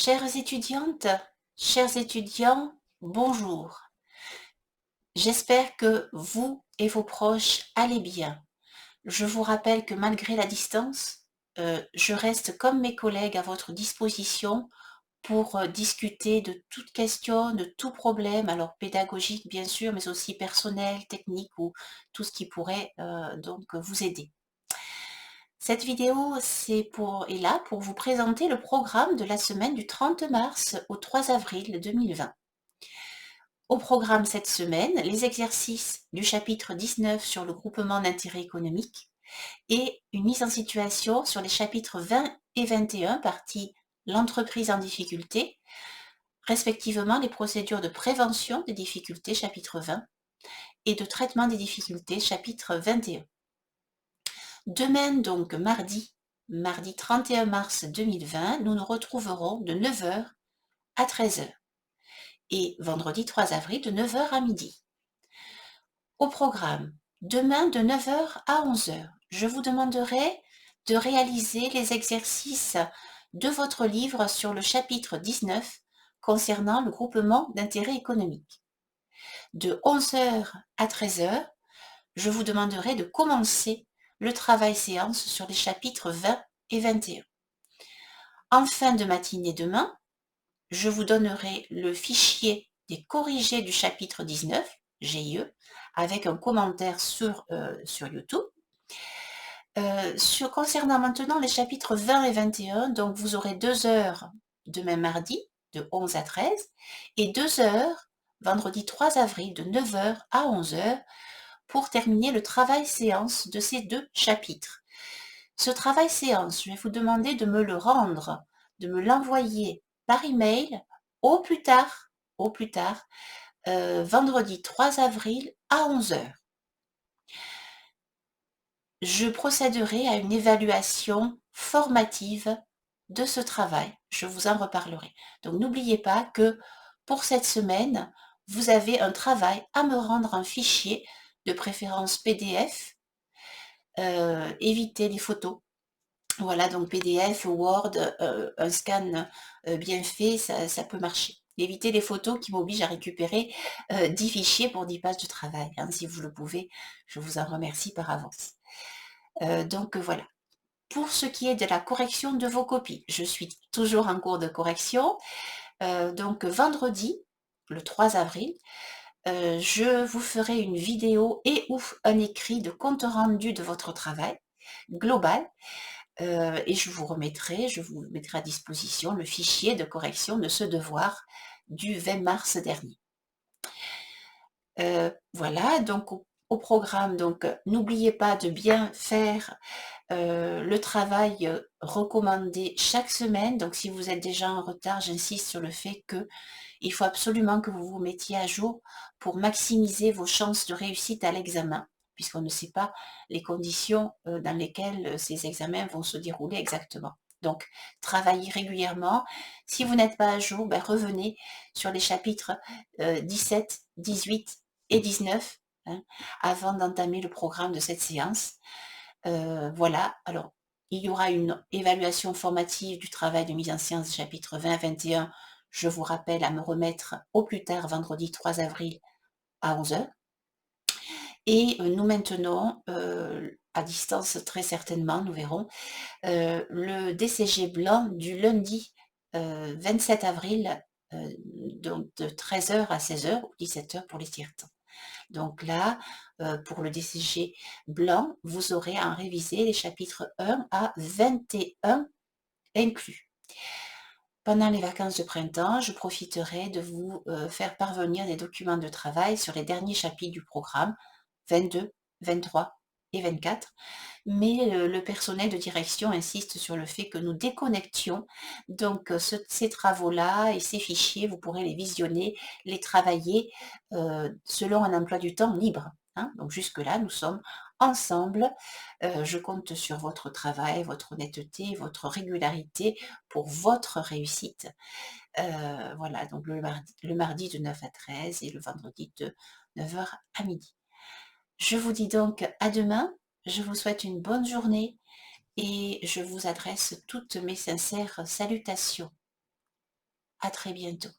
Chères étudiantes, chers étudiants, bonjour. J'espère que vous et vos proches allez bien. Je vous rappelle que malgré la distance, je reste comme mes collègues à votre disposition pour discuter de toute question, de tout problème, alors pédagogique bien sûr, mais aussi personnel, technique ou tout ce qui pourrait donc vous aider. Cette vidéo est là pour vous présenter le programme de la semaine du 30 mars au 3 avril 2020. Au programme cette semaine, les exercices du chapitre 19 sur le groupement d'intérêt économique et une mise en situation sur les chapitres 20 et 21, partie l'entreprise en difficulté, respectivement les procédures de prévention des difficultés, chapitre 20, et de traitement des difficultés, chapitre 21. Demain, donc mardi 31 mars 2020, nous nous retrouverons de 9 h à 13 h et vendredi 3 avril de 9 h à midi. Au programme, demain de 9 h à 11 h, je vous demanderai de réaliser les exercices de votre livre sur le chapitre 19 concernant le groupement d'intérêt économique. De 11 h à 13 h, je vous demanderai de commencer le travail séance sur les chapitres 20 et 21. En fin de matinée demain, je vous donnerai le fichier des corrigés du chapitre 19, GIE, avec un commentaire sur YouTube. Concernant maintenant les chapitres 20 et 21, donc vous aurez 2 heures demain mardi, de 11 à 13, et 2 heures vendredi 3 avril, de 9 h à 11 h, pour terminer le travail séance de ces deux chapitres. Ce travail séance, je vais vous demander de me le rendre, de me l'envoyer par email au plus tard, vendredi 3 avril à 11 h. Je procéderai à une évaluation formative de ce travail. Je vous en reparlerai. Donc n'oubliez pas que pour cette semaine, vous avez un travail à me rendre en fichier, de préférence PDF. Évitez les photos. Voilà, donc PDF, Word, un scan bien fait, ça peut marcher. Évitez les photos qui m'obligent à récupérer 10 fichiers pour 10 pages de travail. Hein, si vous le pouvez, je vous en remercie par avance. Donc voilà. Pour ce qui est de la correction de vos copies, je suis toujours en cours de correction. Donc vendredi, le 3 avril, je vous ferai une vidéo et ou un écrit de compte rendu de votre travail global. Et je vous mettrai à disposition le fichier de correction de ce devoir du 20 mars dernier. Voilà, donc au programme, donc n'oubliez pas de bien faire le travail recommandé chaque semaine. Donc si vous êtes déjà en retard, j'insiste sur le fait qu'il faut absolument que vous vous mettiez à jour pour maximiser vos chances de réussite à l'examen, puisqu'on ne sait pas les conditions dans lesquelles ces examens vont se dérouler exactement. Donc, travaillez régulièrement. Si vous n'êtes pas à jour, revenez sur les chapitres 17, 18 et 19 hein, avant d'entamer le programme de cette séance. Voilà, alors il y aura une évaluation formative du travail de mise en science chapitre 20-21, je vous rappelle à me remettre au plus tard vendredi 3 avril à 11 h. Et nous maintenons, à distance très certainement, nous verrons, le DCG blanc du lundi 27 avril, donc de 13 h à 16 h ou 17 h pour les tiers-temps. Donc là, pour le DCG blanc, vous aurez à en réviser les chapitres 1 à 21 inclus. Pendant les vacances de printemps, je profiterai de vous faire parvenir des documents de travail sur les derniers chapitres du programme, 22, 23 et 24. Mais le personnel de direction insiste sur le fait que nous déconnections. Donc ces travaux-là et ces fichiers, vous pourrez les visionner, les travailler selon un emploi du temps libre. Hein. Donc jusque-là, nous sommes ensemble. Je compte sur votre travail, votre honnêteté, votre régularité pour votre réussite. Voilà, donc le mardi de 9 à 13 et le vendredi de 9 h à midi. Je vous dis donc à demain. Je vous souhaite une bonne journée et je vous adresse toutes mes sincères salutations. À très bientôt.